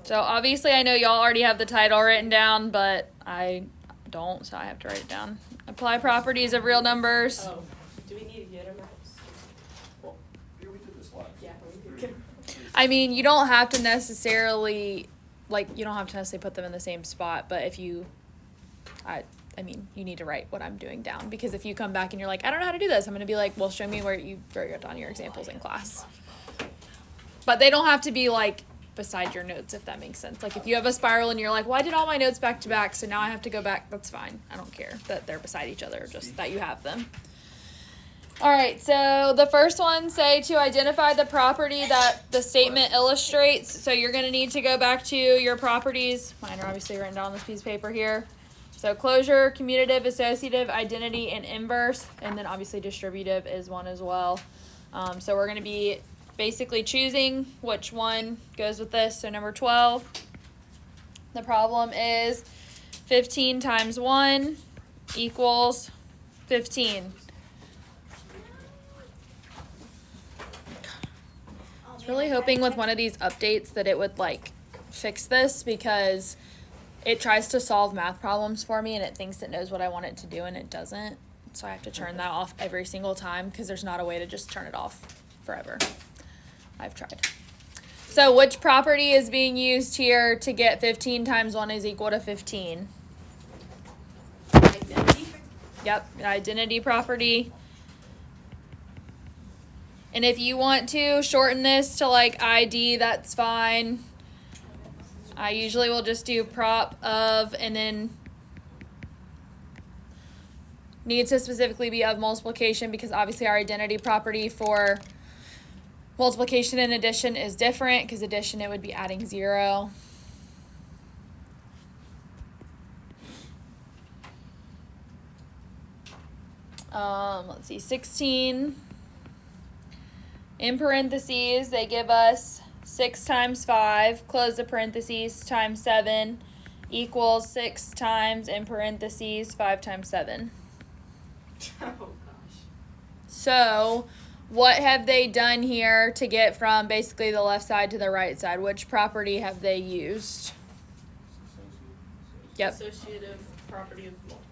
So obviously I know y'all already have the title written down, but I don't, so I have to write it down. Apply properties of real numbers. Oh, do we need to get them? Well, Yeah, we did this last. yeah, we did. I mean, you don't have to necessarily, you don't have to necessarily put them in the same spot, but if you, I mean, you need to write what I'm doing down, because if you come back and you're like, I don't know how to do this, I'm going to be like, well, show me where you wrote down your examples in class. But they don't have to be beside your notes, if that makes sense. If you have a spiral and you're like, well, I did all my notes back to back, so now I have to go back, that's fine. I don't care that they're beside each other, just that you have them. All right, so the first one, say to identify the property that the statement illustrates. So you're going to need to go back to your properties. Mine are obviously written down on this piece of paper here. So closure, commutative, associative, identity, and inverse. And then obviously distributive is one as well. So we're going to be basically choosing which one goes with this. So number 12, the problem is 15 times 1 equals 15. I was really hoping with one of these updates that it would fix this, because it tries to solve math problems for me and it thinks it knows what I want it to do and it doesn't. So I have to turn that off every single time, because there's not a way to just turn it off forever. I've tried. So which property is being used here to get 15 times 1 is equal to 15? Identity? Yep, identity property. And if you want to shorten this to ID, that's fine. I usually will just do prop of, and then needs to specifically be of multiplication, because obviously our identity property for multiplication and addition is different, because addition it would be adding 0. Let's see, 16. In parentheses, they give us 6 times 5, close the parentheses, times 7 equals 6 times, in parentheses, 5 times 7. Oh, gosh. So what have they done here to get from basically the left side to the right side? Which property have they used? Yep. Associative property of multiplication.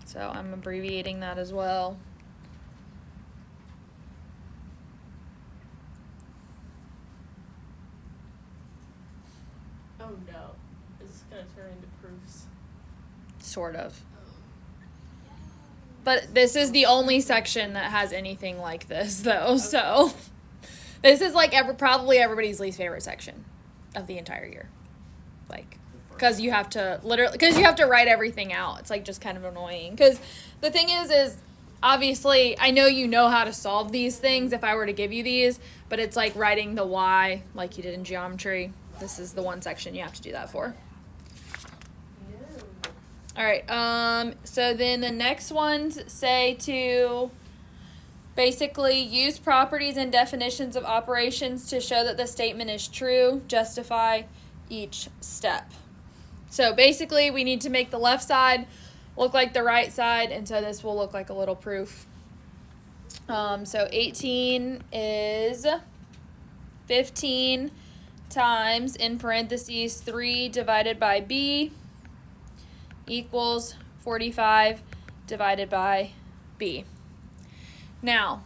So I'm abbreviating that as well. Oh no. This is going to turn into proofs. Sort of. But this is the only section that has anything like this, though. Okay. So this is probably everybody's least favorite section of the entire year. Because you have to write everything out. It's just kind of annoying. Because the thing is obviously I know you know how to solve these things if I were to give you these, but it's writing the y like you did in geometry. This is the one section you have to do that for. All right, so then the next ones say to basically use properties and definitions of operations to show that the statement is true, justify each step. So basically we need to make the left side look like the right side, and so this will look like a little proof. So 18 is 15 times, in parentheses, 3 divided by b equals 45 divided by b. Now,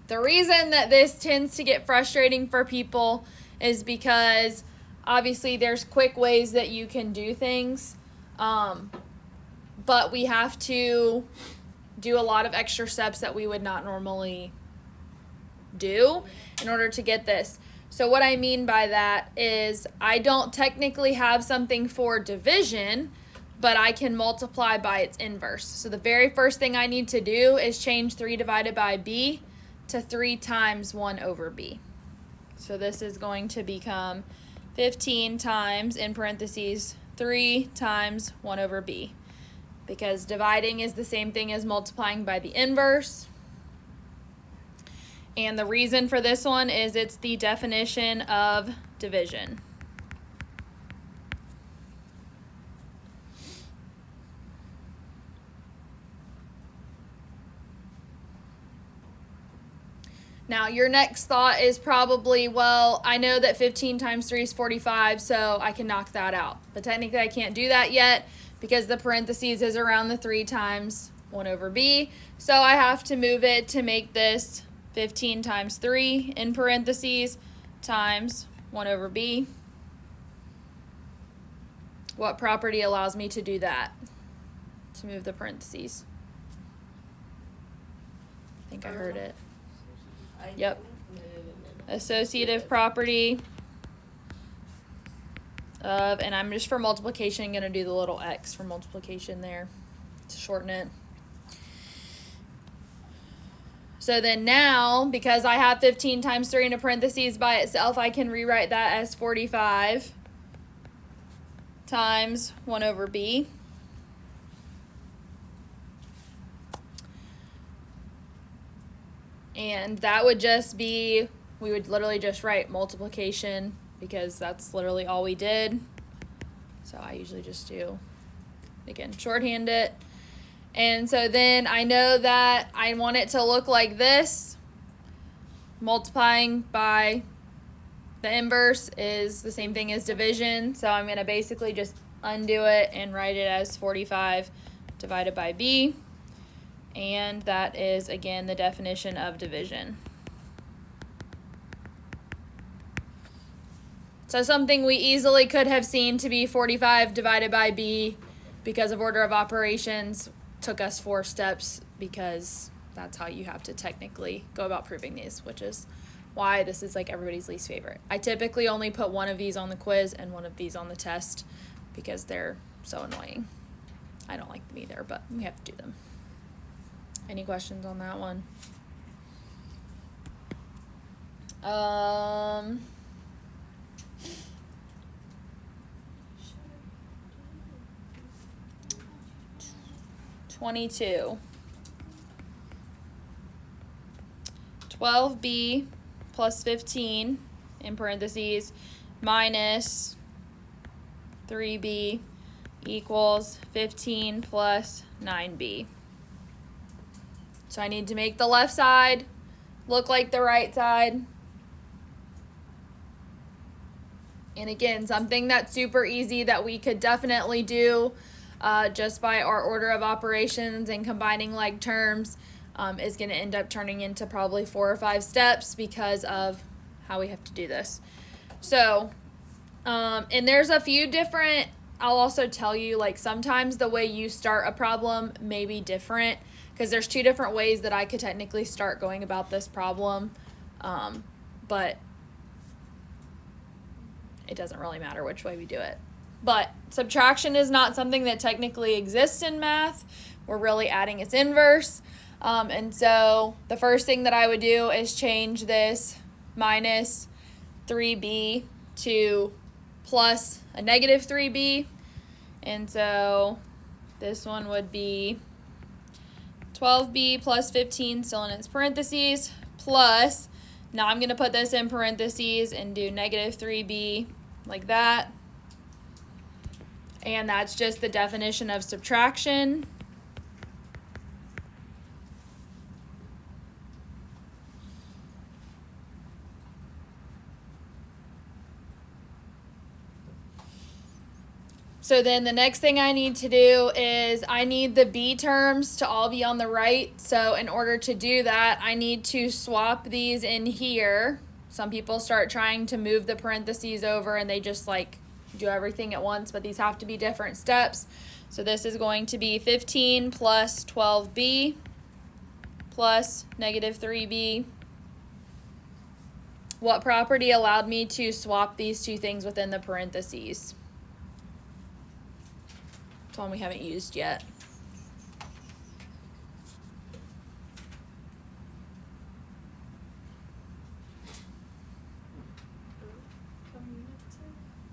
the reason that this tends to get frustrating for people is because obviously there's quick ways that you can do things, but we have to do a lot of extra steps that we would not normally do in order to get this. So what I mean by that is I don't technically have something for division, but I can multiply by its inverse. So the very first thing I need to do is change 3 divided by b to 3 times 1 over b. So this is going to become 15 times, in parentheses, 3 times 1 over b. Because dividing is the same thing as multiplying by the inverse. And the reason for this one is it's the definition of division. Now, your next thought is probably, well, I know that 15 times 3 is 45, so I can knock that out. But technically, I can't do that yet because the parentheses is around the 3 times 1 over b. So I have to move it to make this 15 times 3 in parentheses times 1 over b. What property allows me to do that? To move the parentheses. I think I heard it. Yep. Associative property of, and I'm just for multiplication going to do the little x for multiplication there to shorten it. So then now, because I have 15 times 3 in a parentheses by itself, I can rewrite that as 45 times 1 over b. And that would just be, we would literally just write multiplication because that's literally all we did. So I usually just do, again, shorthand it. And so then I know that I want it to look like this. Multiplying by the inverse is the same thing as division. So I'm going to basically just undo it and write it as 45 divided by b. And that is, again, the definition of division. So something we easily could have seen to be 45 divided by b because of order of operations took us 4 steps because that's how you have to technically go about proving these, which is why this is like everybody's least favorite. I typically only put one of these on the quiz and one of these on the test because they're so annoying. I don't like them either, but we have to do them. Any questions on that one? 22. 12b plus 15 in parentheses minus 3b equals 15 plus 9b. So I need to make the left side look like the right side. And again, something that's super easy that we could definitely do just by our order of operations and combining like terms is going to end up turning into probably 4 or 5 steps because of how we have to do this. So, and there's a few different, I'll also tell you, like sometimes the way you start a problem may be different because there's 2 different ways that I could technically start going about this problem, but it doesn't really matter which way we do it. But subtraction is not something that technically exists in math. We're really adding its inverse. And so the first thing that I would do is change this minus 3b to plus a negative 3b. And so this one would be 12b plus 15 still in its parentheses plus, now I'm going to put this in parentheses and do negative 3b like that. And that's just the definition of subtraction. So then the next thing I need to do is I need the b terms to all be on the right. So in order to do that, I need to swap these in here. Some people start trying to move the parentheses over and they just like do everything at once, but these have to be different steps. So this is going to be 15 plus 12b plus negative 3b. What property allowed me to swap these 2 things within the parentheses? It's one we haven't used yet.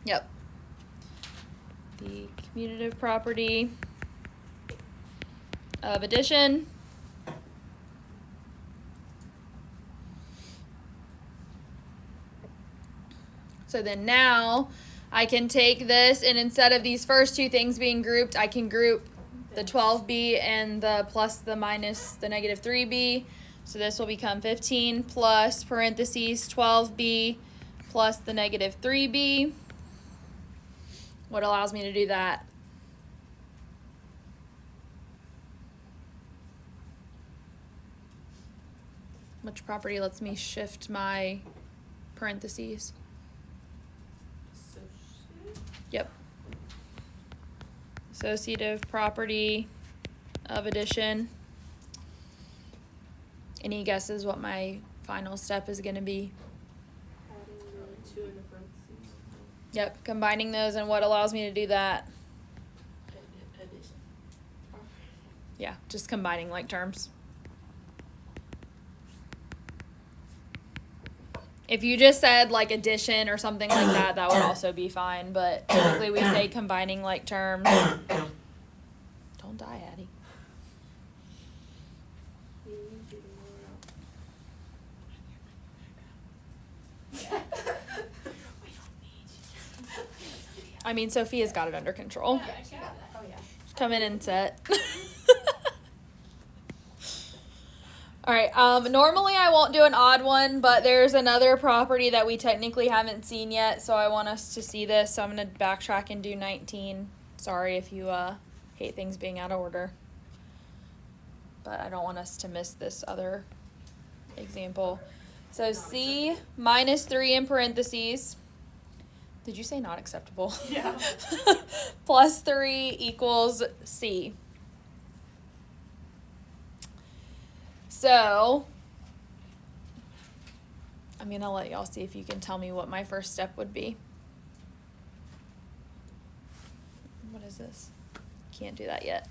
Yep. The commutative property of addition. So then now I can take this and instead of these first 2 things being grouped, I can group the 12b and the plus the minus the negative 3b So this will become 15 plus parentheses 12b plus the negative 3b. What allows me to do that? Which property lets me shift my parentheses? Associative? Yep. Associative property of addition. Any guesses what my final step is going to be? Adding the 2 in the parentheses. Yep, combining those, and what allows me to do that? Addition. Yeah, just combining like terms. If you just said like addition or something like that, that would also be fine, but typically we say combining like terms. Don't die, Addie. I mean, Sophia's got it under control. Yeah, I got that. Oh, yeah. Come in and sit. All right, normally I won't do an odd one, but there's another property that we technically haven't seen yet, so I want us to see this, so I'm going to backtrack and do 19. Sorry if you hate things being out of order. But I don't want us to miss this other example. So C minus 3 in parentheses. Did you say not acceptable? Yeah. Plus 3 equals C. So, I'm going to let y'all see if you can tell me what my first step would be. What is this? Can't do that yet.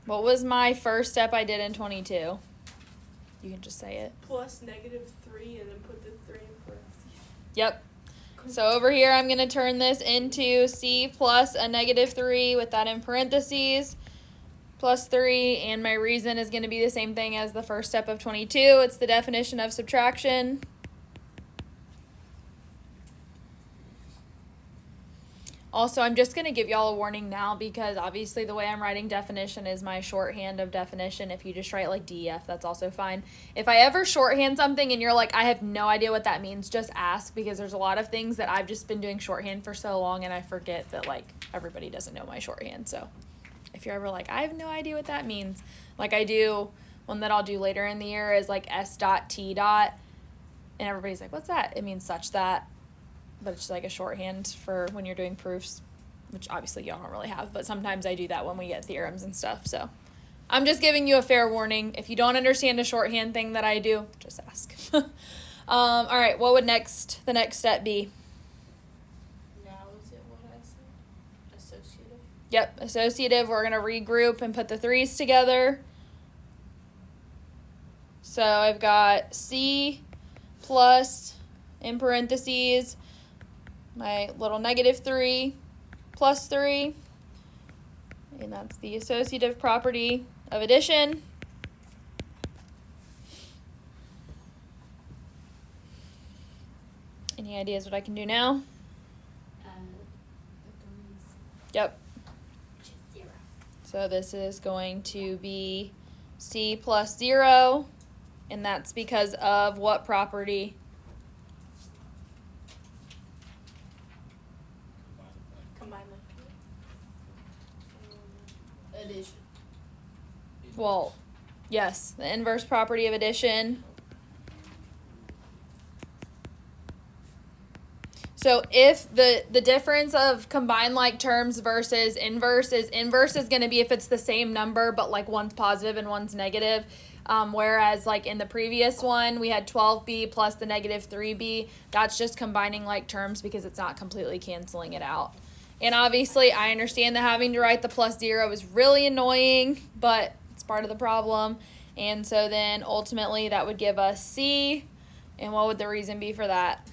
What was my first step I did in 22? You can just say it. Plus negative 3 and then put the 3 in parentheses. Yep. So over here, I'm going to turn this into C plus a negative 3 with that in parentheses. Plus 3, and my reason is going to be the same thing as the first step of 22. It's the definition of subtraction. Also, I'm just going to give y'all a warning now because obviously the way I'm writing definition is my shorthand of definition. If you just write like DEF, that's also fine. If I ever shorthand something and you're like, I have no idea what that means, just ask, because there's a lot of things that I've just been doing shorthand for so long and I forget that like everybody doesn't know my shorthand. So if you're ever like, I have no idea what that means, like I do, one that I'll do later in the year is like S dot T dot, and everybody's like, what's that? It means such that, but it's like a shorthand for when you're doing proofs, which obviously y'all don't really have, but sometimes I do that when we get theorems and stuff. So I'm just giving you a fair warning. If you don't understand a shorthand thing that I do, just ask. All right, what would the next step be? Now is it what I said? Associative? Yep, associative. We're going to regroup and put the 3's together. So I've got C plus, in parentheses, my little negative 3 plus 3. And that's the associative property of addition. Any ideas what I can do now? Yep. So this is going to be C plus 0, and that's because of what property? Combine like addition. Well, yes, the inverse property of addition. So if the difference of combined like terms versus inverse is going to be if it's the same number but like one's positive and one's negative, whereas like in the previous one we had 12b plus the negative 3b. That's just combining like terms because it's not completely canceling it out. And obviously I understand that having to write the plus 0 is really annoying, but it's part of the problem. And so then ultimately that would give us C. And what would the reason be for that?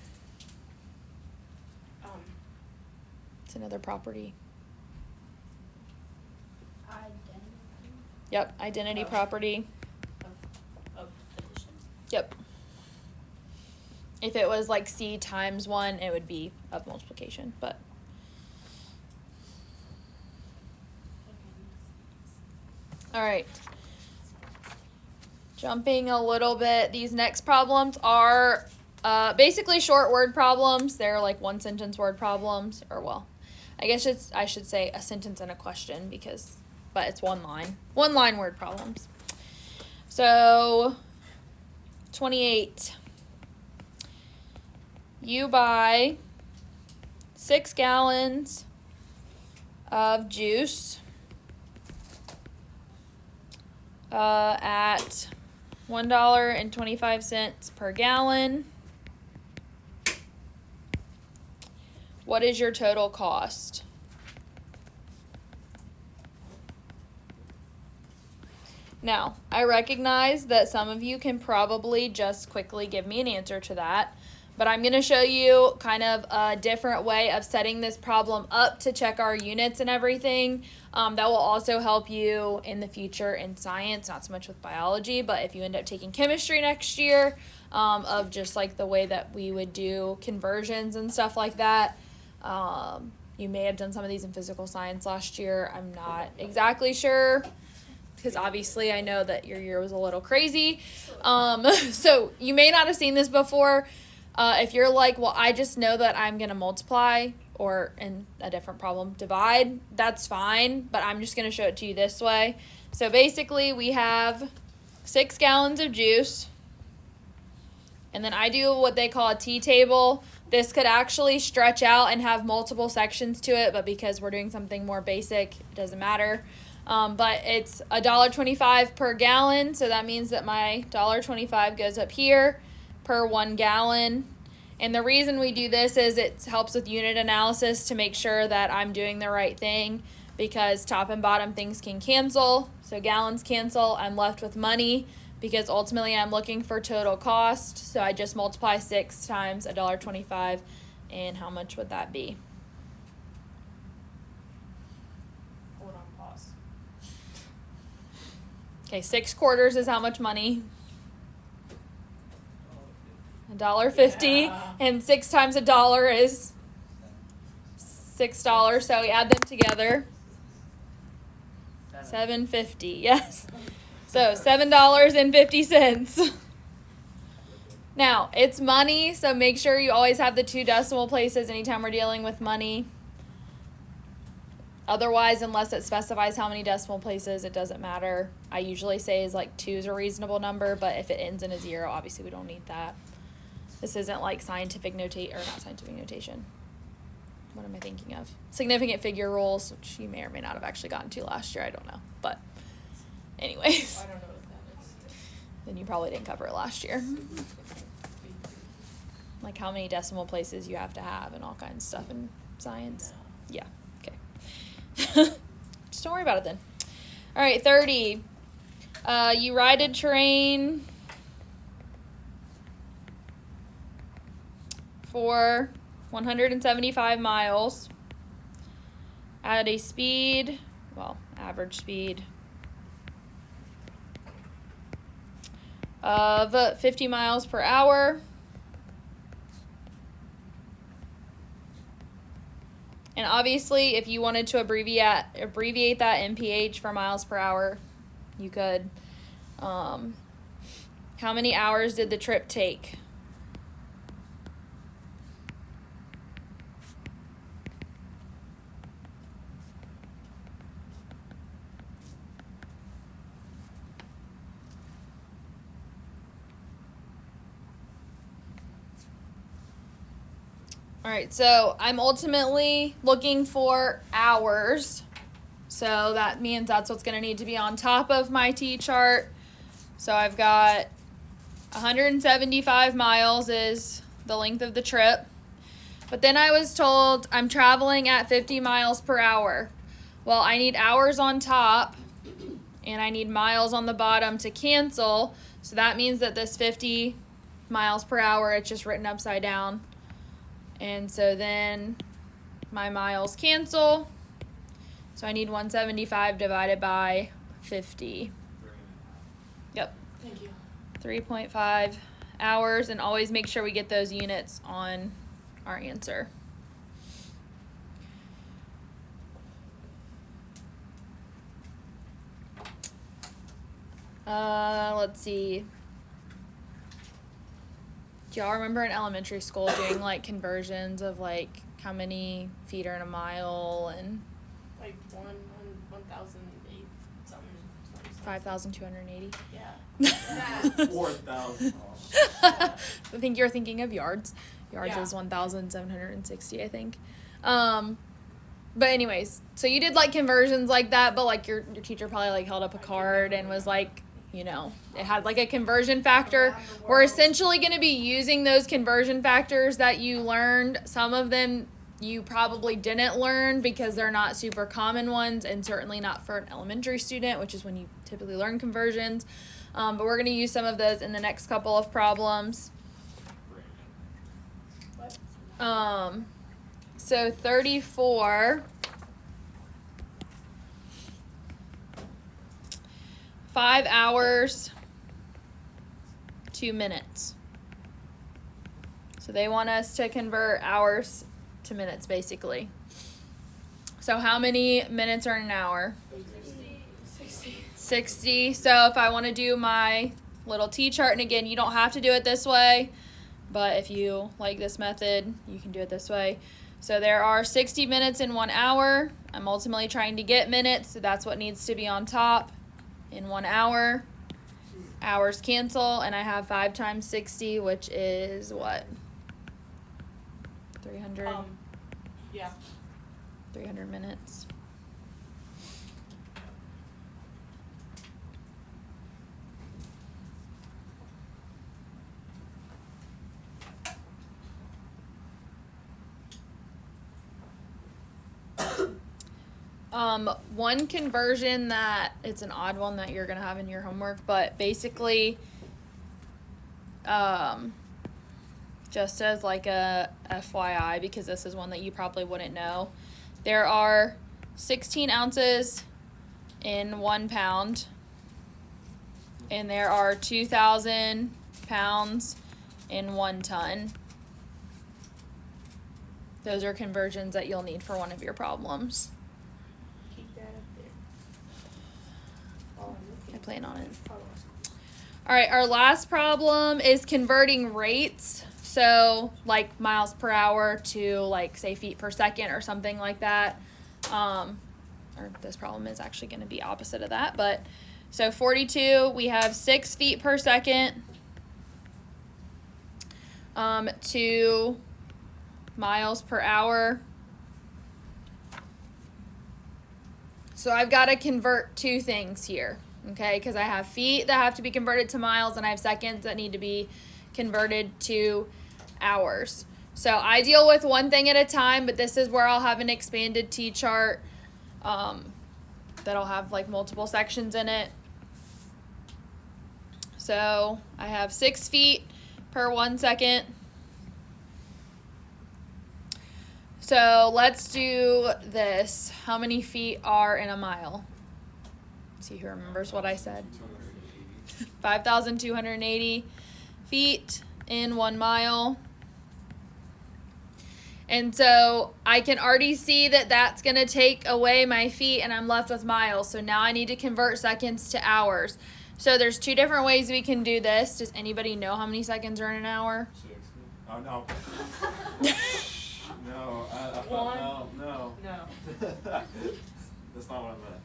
It's another property. Identity. Yep, identity property. Of addition. Yep. If it was like C times 1, it would be of multiplication, but. All right. Jumping a little bit, these next problems are basically short word problems. They're like one sentence word problems, or well, I guess I should say a sentence and a question but it's one line word problems. So 28. You buy 6 gallons of juice at $1.25 per gallon. What is your total cost? Now, I recognize that some of you can probably just quickly give me an answer to that, but I'm going to show you kind of a different way of setting this problem up to check our units and everything. That will also help you in the future in science, not so much with biology, but if you end up taking chemistry next year, of just like the way that we would do conversions and stuff like that. You may have done some of these in physical science last year. I'm not exactly sure, because obviously I know that your year was a little crazy. So you may not have seen this before. If you're like, well, I just know that I'm going to multiply, or in a different problem, divide, that's fine, but I'm just going to show it to you this way. So basically we have 6 gallons of juice, and then I do what they call a T-table. This could actually stretch out and have multiple sections to it, but because we're doing something more basic, it doesn't matter. But it's $1.25 per gallon, so that means that my $1.25 goes up here per 1 gallon. And the reason we do this is it helps with unit analysis to make sure that I'm doing the right thing, because top and bottom things can cancel. So gallons cancel, I'm left with money, because ultimately I'm looking for total cost. So I just multiply 6 times $1.25, and how much would that be? Hold on, pause. Okay, 6 quarters is how much money? $1.50, and 6 times $1 is $6. So we add them together. $7.50. Yes. So $7.50. Now, it's money, so make sure you always have the 2 decimal places anytime we're dealing with money. Otherwise, unless it specifies how many decimal places, it doesn't matter. I usually say is like 2 is a reasonable number, but if it ends in a 0, obviously we don't need that. This isn't like scientific notation, or not scientific notation. What am I thinking of? Significant figure rules, which you may or may not have actually gotten to last year. I don't know. But anyways, I don't know what that is. then you probably didn't cover it last year. Like how many decimal places you have to have and all kinds of stuff in science. Yeah. Okay. Just don't worry about it then. All right, 30. You ride a train for 175 miles at a speed, well, average speed of 50 miles per hour. And obviously, if you wanted to abbreviate that MPH for miles per hour, you could. How many hours did the trip take? All right, so I'm ultimately looking for hours. So that means that's what's going to need to be on top of my T-chart. So I've got 175 miles is the length of the trip. But then I was told I'm traveling at 50 miles per hour. Well, I need hours on top, and I need miles on the bottom to cancel. So that means that this 50 miles per hour, it's just written upside down. And so then my miles cancel. So I need 175 divided by 50. Yep. Thank you. 3.5 hours. And always make sure we get those units on our answer. Let's see. Do y'all remember in elementary school doing like conversions of like how many feet are in a mile and Like 1,008 something. 5,280? Yeah. 4,000. I think you're thinking of yards. Yards Yeah. is 1,760, I think. But anyways, so you did like conversions like that, but like your teacher probably like held up a card and was like, you know, it had like a conversion factor. We're essentially going to be using those conversion factors that you learned. Some of them you probably didn't learn because they're not super common ones, and certainly not for an elementary student, which is when you typically learn conversions. But we're going to use some of those in the next couple of problems. So 34, 5 hours, 2 minutes. So they want us to convert hours to minutes, basically. So how many minutes are in an hour? 60. So if I want to do my little T-chart, and again, you don't have to do it this way, but if you like this method, you can do it this way. So there are 60 minutes in 1 hour. I'm ultimately trying to get minutes, so that's what needs to be on top in 1 hour. Hours cancel, and I have 5 times 60, which is what? 300? Yeah. 300 minutes. One conversion that it's an odd one that you're gonna have in your homework, but basically, just as like a FYI, because this is one that you probably wouldn't know, there are 16 ounces in 1 pound, and there are 2,000 pounds in 1 ton. Those are conversions that you'll need for one of your problems. Keep that up there. Oh, I'm looking. I plan on it. Oh, All right, our last problem is converting rates. So like miles per hour to like say feet per second or something like that. Or this problem is actually going to be opposite of that. But so 42, we have 6 feet per second to miles per hour. So I've got to convert 2 things here, okay? Because I have feet that have to be converted to miles, and I have seconds that need to be converted to hours. So I deal with one thing at a time, but this is where I'll have an expanded T-chart that'll have like multiple sections in it. So I have 6 feet per 1 second. So let's do this. How many feet are in a mile? Let's see who remembers what I said. 5,280 feet in 1 mile. And so I can already see that that's going to take away my feet and I'm left with miles. So now I need to convert seconds to hours. So there's 2 different ways we can do this. Does anybody know how many seconds are in an hour? 60. Oh, no. No, I One. no. No. That's not what I meant.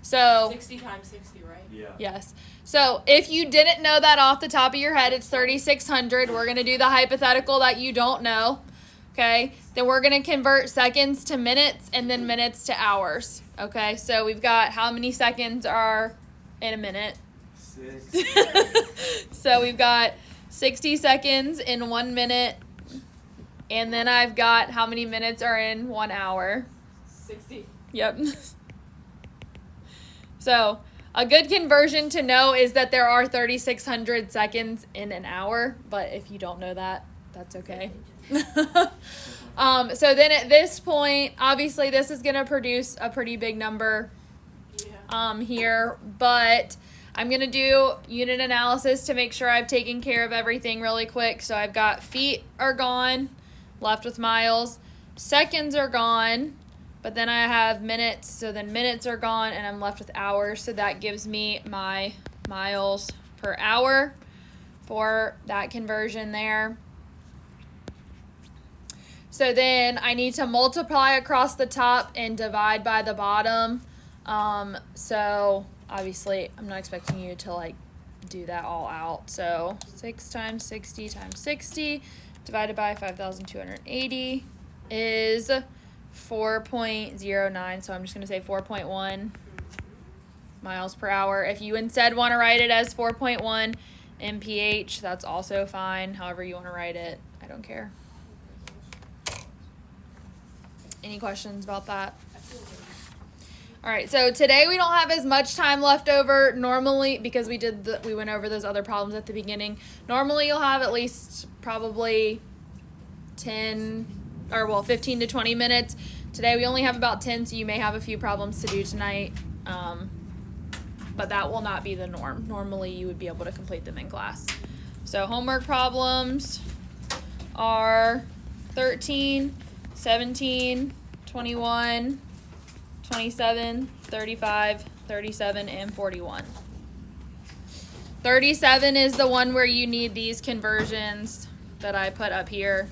So 60 times 60, right? Yeah. yes. So if you didn't know that off the top of your head, it's 3,600. We're going to do the hypothetical that you don't know. Okay. Then we're going to convert seconds to minutes and then minutes to hours. Okay. So we've got how many seconds are in a minute? 6. So we've got 60 seconds in 1 minute. And then I've got how many minutes are in 1 hour. 60. Yep. So a good conversion to know is that there are 3,600 seconds in an hour. But if you don't know that, that's okay. So then at this point, obviously this is going to produce a pretty big number here. But I'm going to do unit analysis to make sure I've taken care of everything really quick. So I've got feet are gone, left with miles. Seconds are gone, but then I have minutes. So then minutes are gone and I'm left with hours. So that gives me my miles per hour for that conversion there. So then I need to multiply across the top and divide by the bottom. So obviously I'm not expecting you to like do that all out. So 6 times 60 times 60 divided by 5,280 is 4.09. So I'm just going to say 4.1 miles per hour. If you instead want to write it as 4.1 mph, that's also fine. However you want to write it, I don't care. Any questions about that? All right, so today we don't have as much time left over normally because we went over those other problems at the beginning. Normally you'll have at least probably 15 to 20 minutes. Today we only have about 10, so you may have a few problems to do tonight. But that will not be the norm. Normally you would be able to complete them in class. So homework problems are 13, 17, 21, 27, 35, 37, and 41. 37 is the one where you need these conversions that I put up here.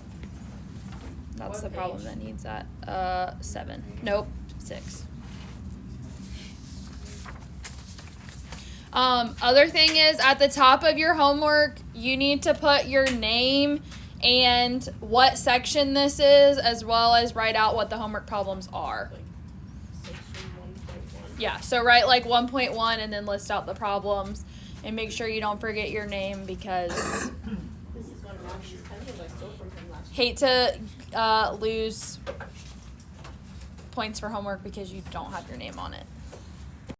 That's the problem that needs that. 7. Nope, 6. Other thing is, at the top of your homework, you need to put your name and what section this is, as well as write out what the homework problems are. Like section 1.1. Yeah, so write like 1.1 and then list out the problems, and make sure you don't forget your name because This is one of Rosh's pencils I stole from him last hate to lose points for homework because you don't have your name on it.